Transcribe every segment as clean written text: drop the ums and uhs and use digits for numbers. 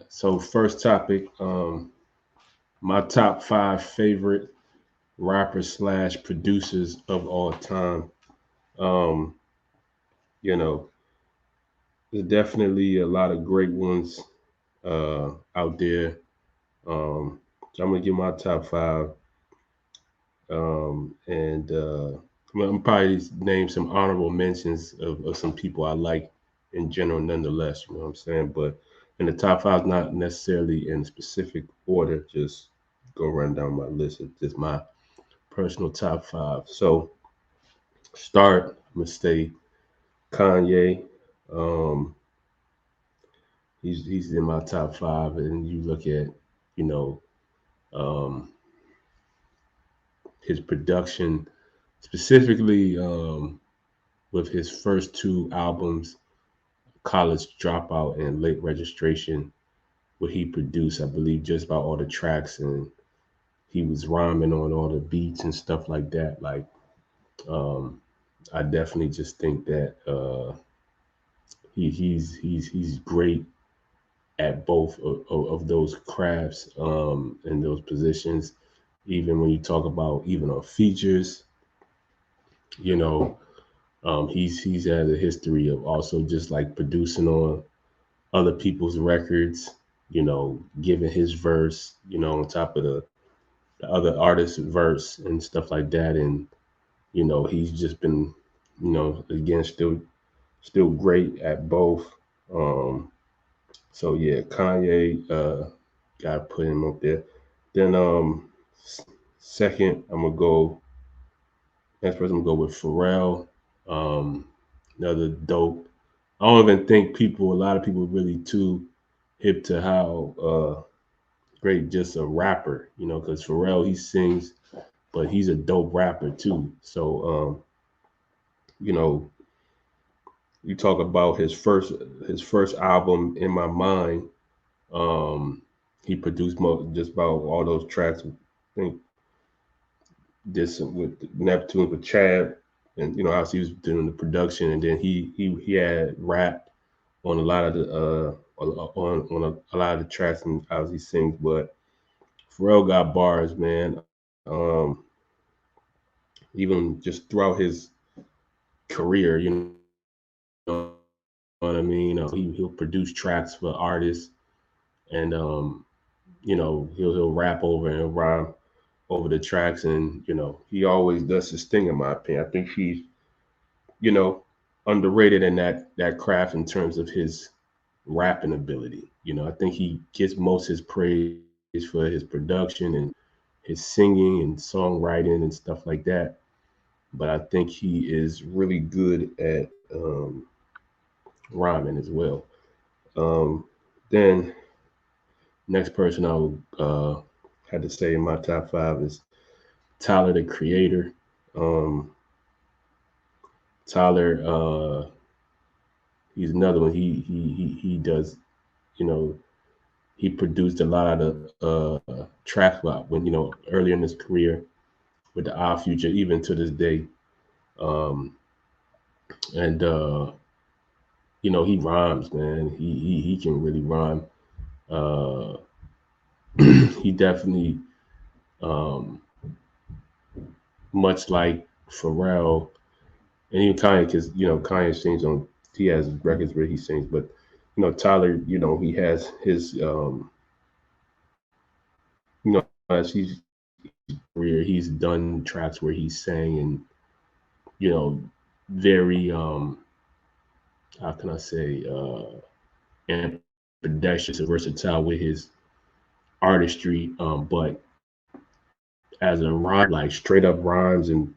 So first topic, my top five favorite rappers slash producers of all time. Um, you know, there's definitely a lot of great ones out there. So I'm gonna give my top five, and I'm probably name some honorable mentions of some people I like in general, nonetheless. You know what I'm saying? But in the top five, not necessarily in specific order. Just go run down my list of just my personal top five. So start, I'm gonna say Kanye. Um, he's in my top five, and you look at you know um, his production, specifically with his first two albums, College Dropout and Late Registration, what he produced, I believe, just about all the tracks, and he was rhyming on all the beats and stuff like that. Like, um, I definitely just think that he's great at both of those crafts and those positions. Even when you talk about even on features, you know, he's had a history of also just like producing on other people's records. You know, giving his verse, on top of the other artist's verse and stuff like that. And he's just been, again, still great at both. Um, so yeah, Kanye, gotta put him up there. Then second, I'm gonna go. Next person, I'm gonna go with Pharrell. Um, Another dope. I don't even think a lot of people really too hip to how great just a rapper, because Pharrell he sings, but he's a dope rapper too. So you know, you talk about his first album, In My Mind. Um, he produced just about all those tracks. I think this with Neptune with Chad, and how he was doing the production, and then he had rap on a lot of the on a lot of the tracks and how he sings. But Pharrell got bars, man. Even just throughout his career, what I mean. He'll produce tracks for artists, and he'll rap over and rhyme over the tracks, and he always does his thing. In my opinion, I think he's you know underrated in that craft in terms of his rapping ability. I think he gets most his praise for his production and his singing and songwriting and stuff like that. But I think he is really good at rhyming as well. Um, then next person I would had to say in my top five is Tyler the Creator. Um, Tyler, he's another one. He does, you know, he produced a lot of trap rap when earlier in his career with the Odd Future, even to this day. Um, and he rhymes, man. He can really rhyme. Uh, he definitely, um, much like Pharrell and even Kanye, because Kanye sings on he has records where he sings, but Tyler, he has his as he's career, he's done tracks where he sang and you know very how can I say ambidextrous and versatile with his artistry, but as a rhyme, like straight up rhymes and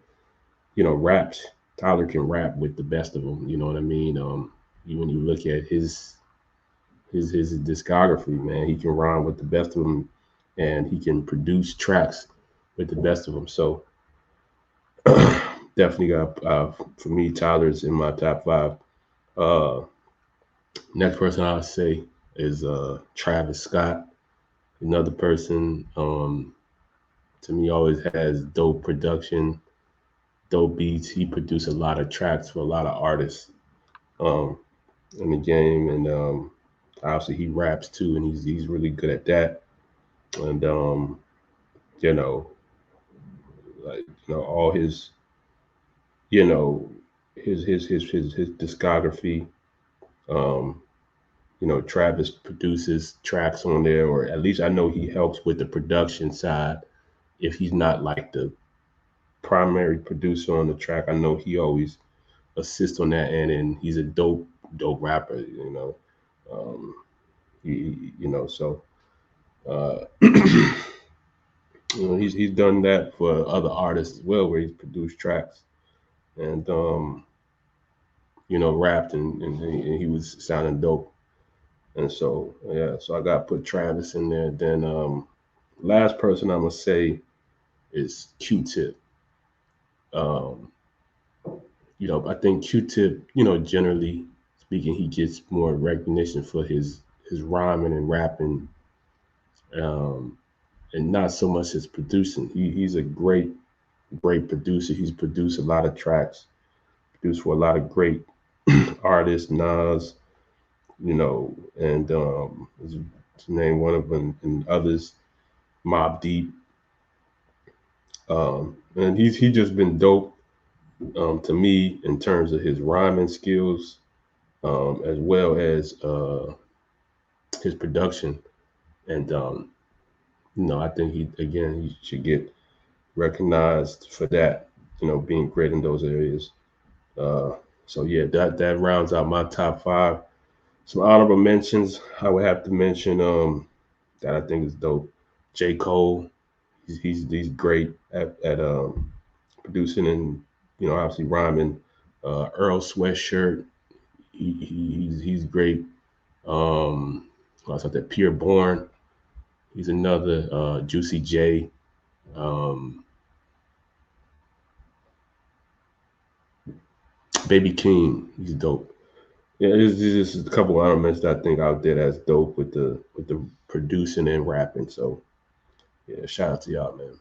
raps, Tyler can rap with the best of them. You know what I mean? When you look at his discography, man, he can rhyme with the best of them, and he can produce tracks with the best of them. So definitely got for me, Tyler's in my top five. Uh, Next person I'll say is Travis Scott. Another person to me always has dope production, dope beats. He produced a lot of tracks for a lot of artists um, in the game, and Obviously, he raps too, and he's really good at that. And you know, like all his you know his discography. Um, Travis produces tracks on there, or at least I know he helps with the production side. If he's not like the primary producer on the track, I know he always assists on that end, and he's a dope rapper. Um, so he's done that for other artists as well, where he's produced tracks and rapped and he was sounding dope. And so yeah, so I got to put Travis in there. Then last person I'm gonna say is Q-Tip. Um, I think Q-Tip, generally speaking, he gets more recognition for his rhyming and rapping, um, and not so much his producing. He's a great producer. He's produced a lot of tracks, produced for a lot of great artists, Nas, and to name one of them, and others, Mob Deep, and he just been dope to me in terms of his rhyming skills, as well as his production. And I think he should get recognized for that. Being great in those areas. Uh, so yeah, that rounds out my top five. Some honorable mentions. I would have to mention that I think is dope. J. Cole. He's great at producing and obviously rhyming. Earl Sweatshirt. He's great. I thought that Pure Born. He's another Juicy J. Um, Baby King. He's dope. Yeah, there's just a couple of elements that I think out there that's dope with the producing and rapping. So yeah, shout out to y'all, man.